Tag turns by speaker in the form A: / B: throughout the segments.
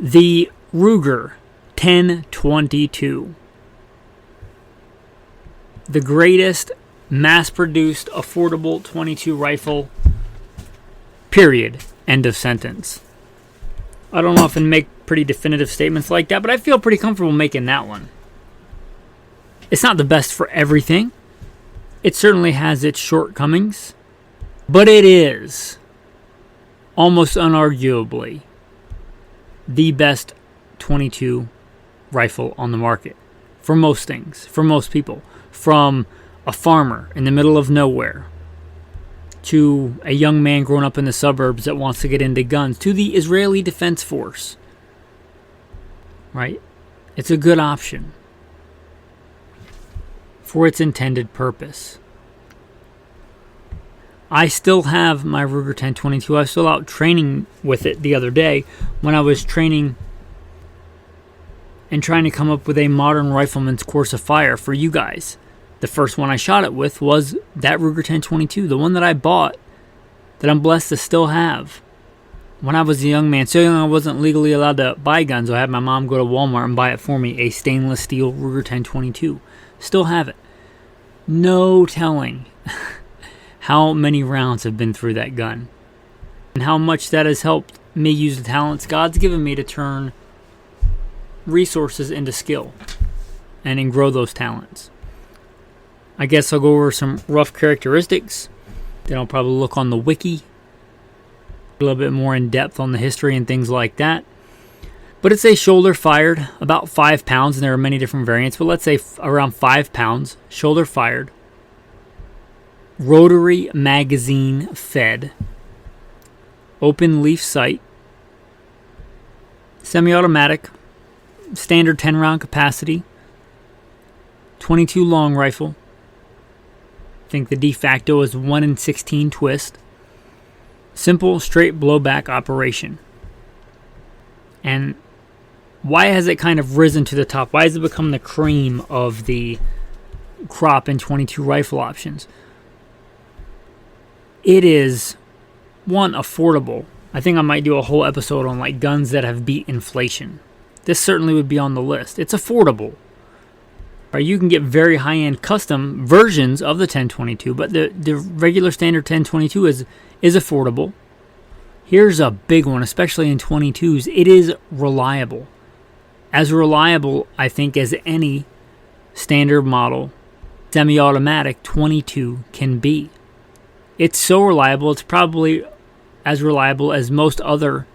A: The Ruger 1022. The greatest mass-produced affordable .22 rifle, period. End of sentence. I don't often make pretty definitive statements like that, but I feel pretty comfortable making that one. It's not the best for everything. It certainly has its shortcomings, but it is almost unarguably the best .22 rifle on the market for most things, for most people. From a farmer in the middle of nowhere to a young man growing up in the suburbs that wants to get into guns to the Israeli Defense Force. Right? It's a good option for its intended purpose. I still have my Ruger 1022. I was still out training with it the other day when I was training and trying to come up with a modern rifleman's course of fire for you guys. The first one I shot it with was that Ruger 1022, the one that I bought, that I'm blessed to still have. When I was a young man, so young I wasn't legally allowed to buy guns, so I had my mom go to Walmart and buy it for me, a stainless steel Ruger 1022. Still have it. No telling how many rounds have been through that gun, and how much that has helped me use the talents God's given me to turn resources into skill and grow those talents. I guess I'll go over some rough characteristics. Then I'll probably look on the wiki, a little bit more in depth on the history and things like that. But it's a shoulder fired, about 5 pounds, and there are many different variants, but let's say around 5 pounds, shoulder fired, rotary magazine fed, open leaf sight, semi-automatic, standard 10 round capacity, .22 long rifle. I think the de facto is 1 in 16 twist. Simple, straight blowback operation. And why has it kind of risen to the top? Why has it become the cream of the crop in .22 rifle options? It is, one, affordable. I think I might do a whole episode on like guns that have beat inflation. This certainly would be on the list. It's affordable. Or you can get very high-end custom versions of the 1022, but the regular standard 1022 is affordable. Here's a big one, especially in 22s. It is reliable. As reliable, I think, as any standard model semi-automatic 22 can be. It's so reliable, it's probably as reliable as most other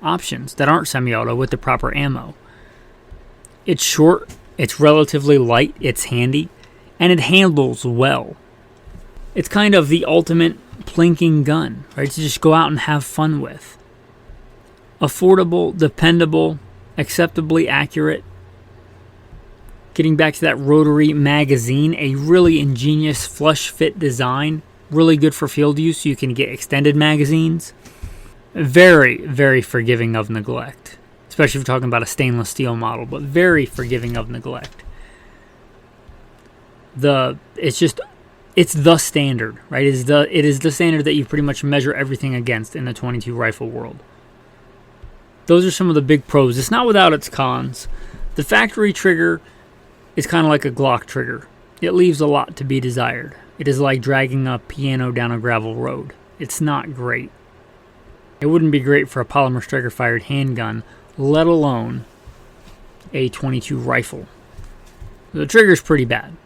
A: options that aren't semi-auto with the proper ammo. It's short. It's relatively light, it's handy, and it handles well. It's kind of the ultimate plinking gun, right? To just go out and have fun with. Affordable, dependable, acceptably accurate. Getting back to that rotary magazine, a really ingenious flush fit design, really good for field use, so you can get extended magazines. Very, very forgiving of neglect. Especially if you're talking about a stainless steel model, but very forgiving of neglect. It's the standard, right? It is the standard that you pretty much measure everything against in the .22 rifle world. Those are some of the big pros. It's not without its cons. The factory trigger is kind of like a Glock trigger. It leaves a lot to be desired. It is like dragging a piano down a gravel road. It's not great. It wouldn't be great for a polymer striker-fired handgun, let alone a .22 rifle. The trigger's pretty bad.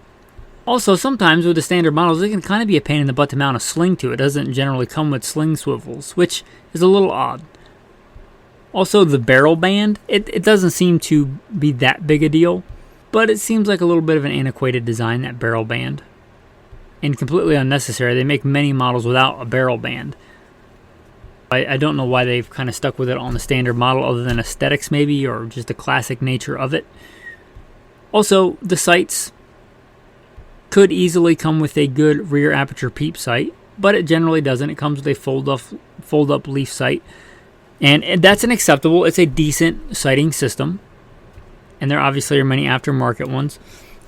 A: Also, sometimes with the standard models, it can kind of be a pain in the butt to mount a sling to. It doesn't generally come with sling swivels, which is a little odd. Also, the barrel band, it doesn't seem to be that big a deal, but it seems like a little bit of an antiquated design, that barrel band. And completely unnecessary. They make many models without a barrel band. I don't know why they've kind of stuck with it on the standard model other than aesthetics maybe, or just the classic nature of it. Also, the sights could easily come with a good rear aperture peep sight, but it generally doesn't. It comes with a fold-up leaf sight, and that's an acceptable, it's a decent sighting system, and there obviously are many aftermarket ones.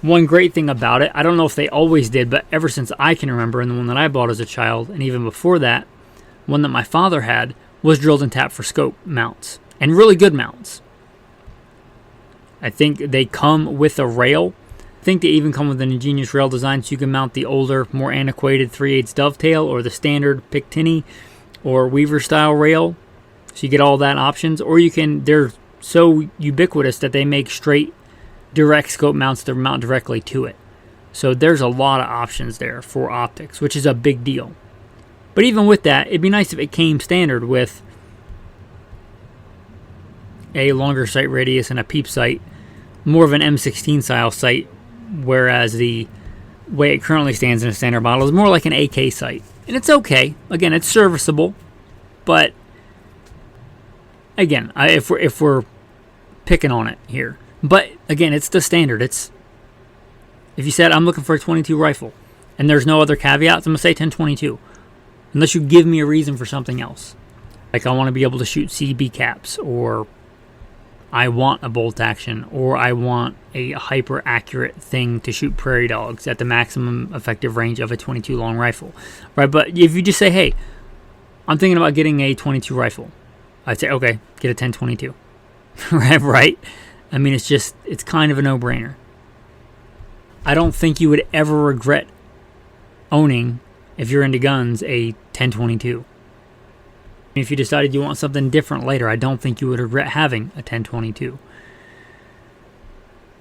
A: One great thing about it, I don't know if they always did, but ever since I can remember, and the one that I bought as a child, and even before that, one that my father had, was drilled and tapped for scope mounts, and really good mounts. I think they come with a rail. I think they even come with an ingenious rail design, so you can mount the older, more antiquated 3/8 dovetail or the standard Picatinny or Weaver style rail. So you get all that options. Or you can, they're so ubiquitous that they make straight direct scope mounts that mount directly to it. So there's a lot of options there for optics, which is a big deal. But even with that, it'd be nice if it came standard with a longer sight radius and a peep sight, more of an M16 style sight, whereas the way it currently stands in a standard model is more like an AK sight. And it's okay. Again, it's serviceable, but again, if we're picking on it here, but again, it's the standard. It's, if you said I'm looking for a 22 rifle, and there's no other caveats, I'm gonna say 10/22, unless you give me a reason for something else, like I want to be able to shoot CB caps, or I want a bolt action, or I want a hyper accurate thing to shoot prairie dogs at the maximum effective range of a 22 long rifle, right? But if you just say, hey, I'm thinking about getting a 22 rifle, I'd say, okay, get a 10/22, right? I mean, it's kind of a no-brainer. I don't think you would ever regret owning, if you're into guns, a 10/22. If you decided you want something different later, I don't think you would regret having a 10/22.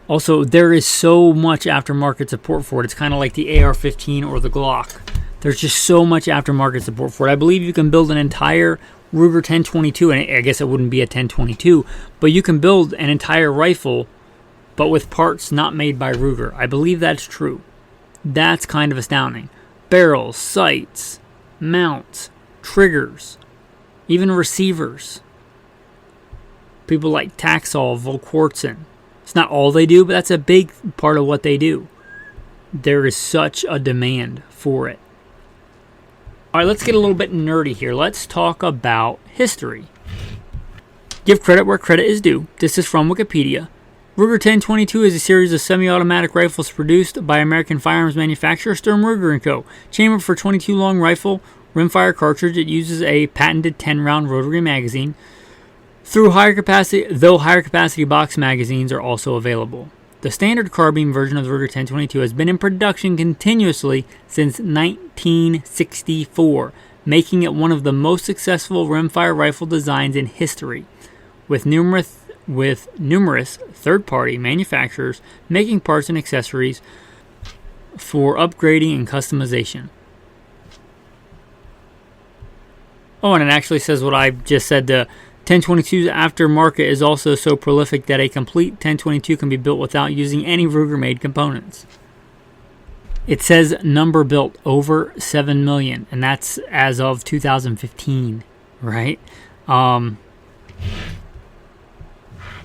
A: Also, there is so much aftermarket support for it. It's kind of like the AR-15 or the Glock. There's just so much aftermarket support for it. I believe you can build an entire Ruger 10/22, and I guess it wouldn't be a 10/22, but you can build an entire rifle, but with parts not made by Ruger. I believe that's true. That's kind of astounding. Barrels, sights, mounts, triggers, even receivers. People like Taxol, Volquartsen. It's not all they do, but that's a big part of what they do. There is such a demand for it. All right, let's get a little bit nerdy here. Let's talk about history. Give credit where credit is due. This is from Wikipedia. Ruger 10/22 is a series of semi-automatic rifles produced by American firearms manufacturer Sturm Ruger & Co. Chambered for 22 long rifle, rimfire cartridge. It uses a patented 10-round rotary magazine. Though higher capacity box magazines are also available. The standard carbine version of the Ruger 10/22 has been in production continuously since 1964, making it one of the most successful rimfire rifle designs in history, with numerous third-party manufacturers making parts and accessories for upgrading and customization. Oh, and it actually says what I just said. The 10/22's aftermarket is also so prolific that a complete 10/22 can be built without using any Ruger-made components. It says number built over 7 million, and that's as of 2015, right?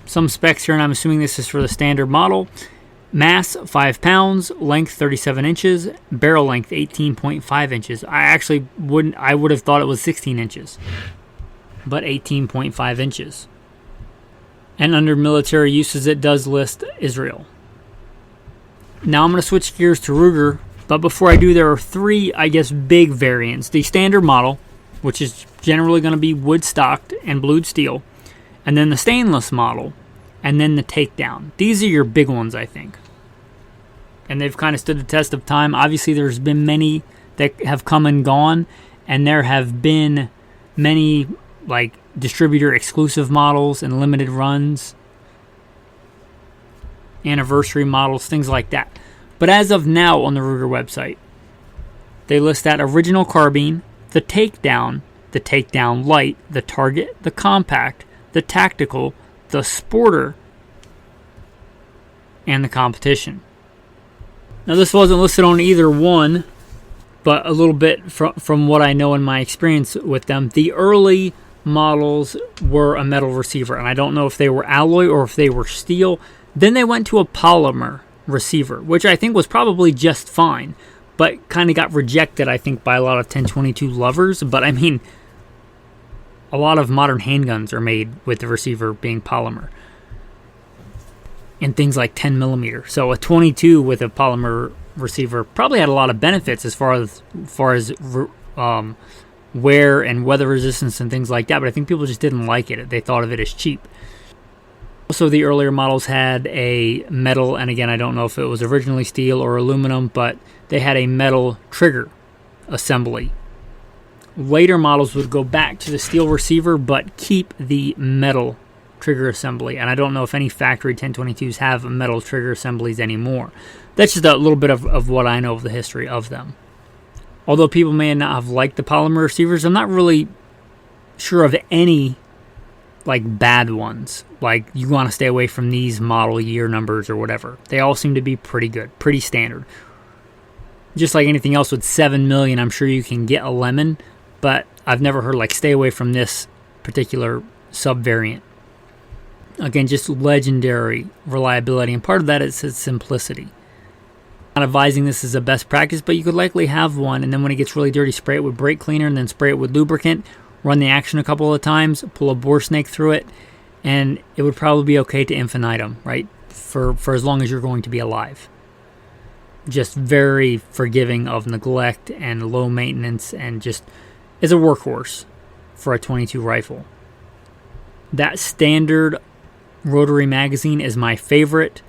A: Some specs here, and I'm assuming this is for the standard model. Mass 5 pounds, length 37 inches, barrel length 18.5 inches. I would have thought it was 16 inches, but 18.5 inches. And under military uses, it does list Israel. Now I'm going to switch gears to Ruger, but before I do, there are three, I guess, big variants. The standard model, which is generally going to be wood stocked and blued steel, and then the stainless model, and then the takedown. These are your big ones, I think. And they've kind of stood the test of time. Obviously, there's been many that have come and gone, and there have been many like distributor exclusive models and limited runs, anniversary models, things like that. But as of now on the Ruger website, they list that original carbine, the takedown light, the target, the compact, the tactical, the sporter, and the competition. Now this wasn't listed on either one, but a little bit from what I know in my experience with them, the early models were a metal receiver, and I don't know if they were alloy or if they were steel. Then they went to a polymer receiver, which I think was probably just fine, but kind of got rejected, I think, by a lot of 10/22 lovers. But I mean, a lot of modern handguns are made with the receiver being polymer, and things like 10 millimeter. So a 22 with a polymer receiver probably had a lot of benefits as far as wear and weather resistance and things like that. But I think people just didn't like it. They thought of it as cheap. Also, the earlier models had a metal, and again, I don't know if it was originally steel or aluminum, but they had a metal trigger assembly. Later models would go back to the steel receiver, but keep the metal trigger assembly. And I don't know if any factory 1022s have metal trigger assemblies anymore. That's just a little bit of what I know of the history of them. Although people may not have liked the polymer receivers, I'm not really sure of any like bad ones. Like, you want to stay away from these model year numbers or whatever. They all seem to be pretty good, pretty standard. Just like anything else with 7 million, I'm sure you can get a lemon, but I've never heard like stay away from this particular sub-variant. Again, just legendary reliability, and part of that is its simplicity. I'm not advising this as a best practice, but you could likely have one, and then when it gets really dirty, spray it with brake cleaner, and then spray it with lubricant, run the action a couple of times, pull a bore snake through it, and it would probably be okay to infinitum, right? For as long as you're going to be alive. Just very forgiving of neglect and low maintenance, and just is a workhorse for a 22 rifle. That standard rotary magazine is my favorite.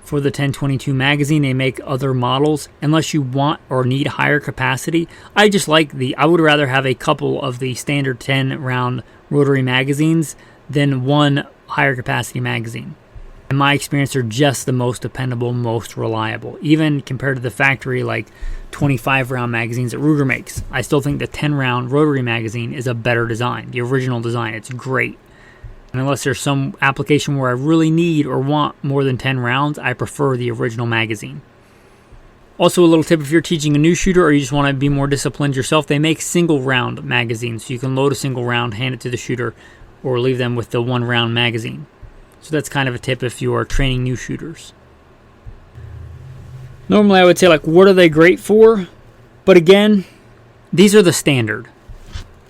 A: For the 1022 magazine, they make other models. Unless you want or need higher capacity, I would rather have a couple of the standard 10 round rotary magazines than one higher capacity magazine. In my experience, they're just the most dependable, most reliable. Even compared to the factory like 25 round magazines that Ruger makes, I still think the 10 round rotary magazine is a better design. The original design, it's great. And unless there's some application where I really need or want more than 10 rounds, I prefer the original magazine. Also, a little tip, if you're teaching a new shooter or you just want to be more disciplined yourself, they make single round magazines. So you can load a single round, hand it to the shooter, or leave them with the 1 round magazine. So that's kind of a tip if you are training new shooters. Normally I would say, like, what are they great for? But again, these are the standard.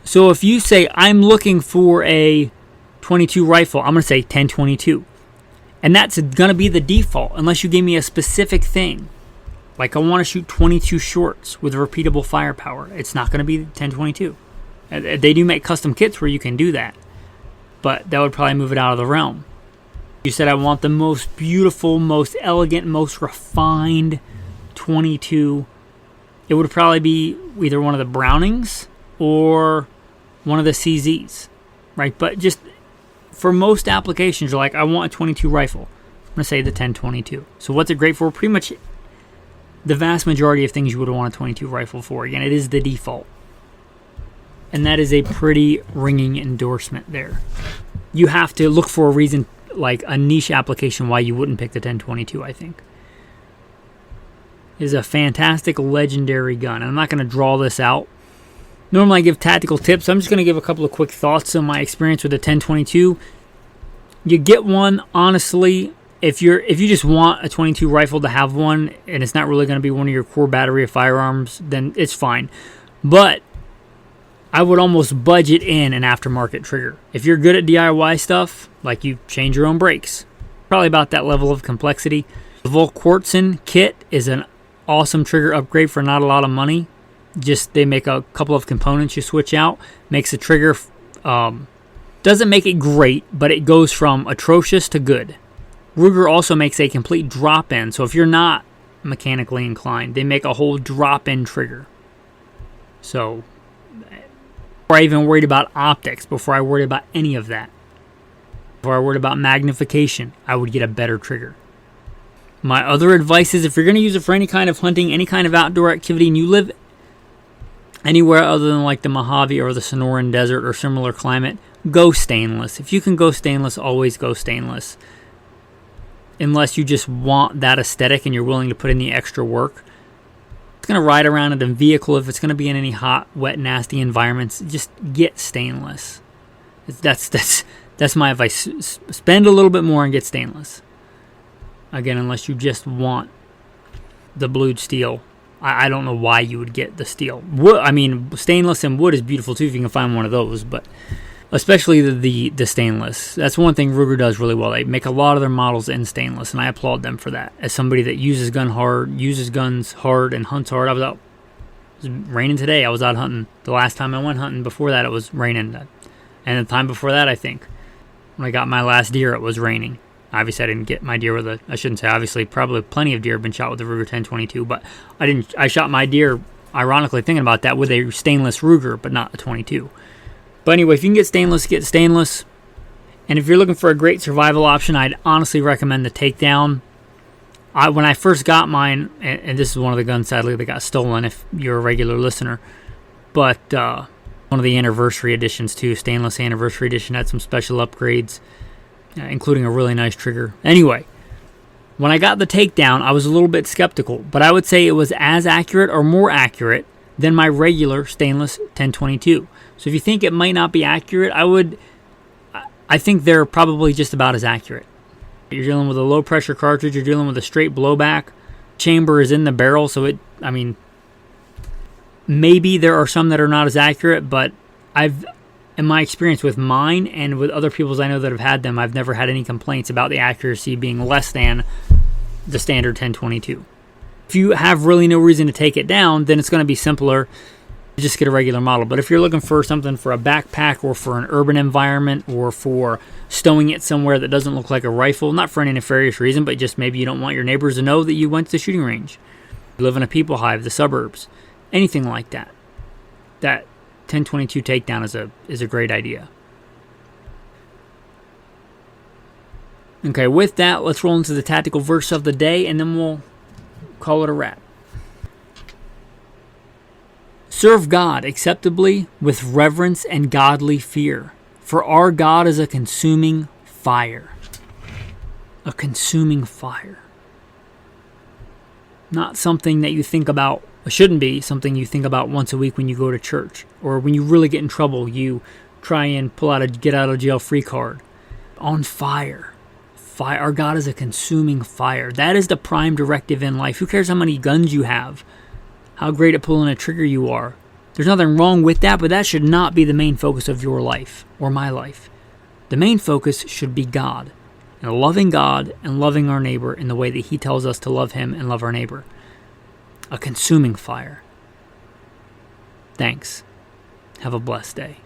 A: So if you say, I'm looking for a 22 rifle, I'm going to say 1022. And that's going to be the default unless you give me a specific thing. Like, I want to shoot 22 shorts with repeatable firepower. It's not going to be 1022. They do make custom kits where you can do that, but that would probably move it out of the realm. You said I want the most beautiful, most elegant, most refined 22. It would probably be either one of the Brownings or one of the CZs, right? But just for most applications, you're like, I want a 22 rifle. I'm going to say the 1022. So what's it great for? Pretty much the vast majority of things you would want a 22 rifle for. Again, it is the default. And that is a pretty ringing endorsement there. You have to look for a reason, like a niche application, why you wouldn't pick the 1022, I think. It is a fantastic, legendary gun. I'm not going to draw this out. Normally I give tactical tips. I'm just going to give a couple of quick thoughts on my experience with the 1022. You get one, honestly, if you just want a 22 rifle to have one, and it's not really going to be one of your core battery of firearms, then it's fine. But I would almost budget in an aftermarket trigger. If you're good at DIY stuff, like you change your own brakes, probably about that level of complexity. The Volquartsen kit is an awesome trigger upgrade for not a lot of money. Just they make a couple of components you switch out, makes the trigger, doesn't make it great, but it goes from atrocious to good. Ruger also makes a complete drop-in, so if you're not mechanically inclined, they make a whole drop-in trigger. So before I even worried about optics, before I worried about any of that, before I worried about magnification, I would get a better trigger. My other advice is, if you're going to use it for any kind of hunting, any kind of outdoor activity, and you live anywhere other than like the Mojave or the Sonoran Desert or similar climate, go stainless. If you can go stainless, always go stainless. Unless you just want that aesthetic and you're willing to put in the extra work. It's going to ride around in a vehicle. If it's going to be in any hot, wet, nasty environments, just get stainless. That's my advice. Spend a little bit more and get stainless. Again, unless you just want the blued steel. I don't know why you would get the steel. Wood, I mean, stainless and wood is beautiful too if you can find one of those, but especially the stainless. That's one thing Ruger does really well. They make a lot of their models in stainless, and I applaud them for that. As somebody that uses guns hard, and hunts hard, it was raining today. I was out hunting. The last time I went hunting, before that it was raining. And the time before that, I think. When I got my last deer, it was raining. Obviously, I didn't get my deer with I shouldn't say obviously, probably plenty of deer have been shot with the Ruger 1022, but I shot my deer, ironically thinking about that, with a stainless Ruger, but not a 22. But anyway, if you can get stainless. And if you're looking for a great survival option, I'd honestly recommend the Takedown. When I first got mine, and this is one of the guns, sadly, that got stolen if you're a regular listener, but one of the anniversary editions too, stainless anniversary edition, had some special upgrades, including a really nice trigger. Anyway, when I got the Takedown, I was a little bit skeptical, but I would say it was as accurate or more accurate than my regular stainless 1022. So if you think it might not be accurate, I think they're probably just about as accurate. You're dealing with a low pressure cartridge, you're dealing with a straight blowback. Chamber is in the barrel, so maybe there are some that are not as accurate, but in my experience with mine and with other people's I know that have had them, I've never had any complaints about the accuracy being less than the standard 1022. If you have really no reason to take it down, then it's going to be simpler to just get a regular model. But if you're looking for something for a backpack or for an urban environment or for stowing it somewhere that doesn't look like a rifle, not for any nefarious reason, but just maybe you don't want your neighbors to know that you went to the shooting range, you live in a people hive, the suburbs, anything like that, that 1022 Takedown is a great idea. Okay, with that, let's roll into the tactical verse of the day, and then we'll call it a wrap. Serve God acceptably with reverence and godly fear, for our God is a consuming fire. A consuming fire. Not something that you think about, it shouldn't be something you think about once a week when you go to church, or when you really get in trouble, you try and pull out a get out of jail free card. On fire. Our God is a consuming fire. That is the prime directive in life. Who cares how many guns you have? How great at pulling a trigger you are? There's nothing wrong with that, but that should not be the main focus of your life or my life. The main focus should be God, and loving God and loving our neighbor in the way that He tells us to love Him and love our neighbor. A consuming fire. Thanks. Have a blessed day.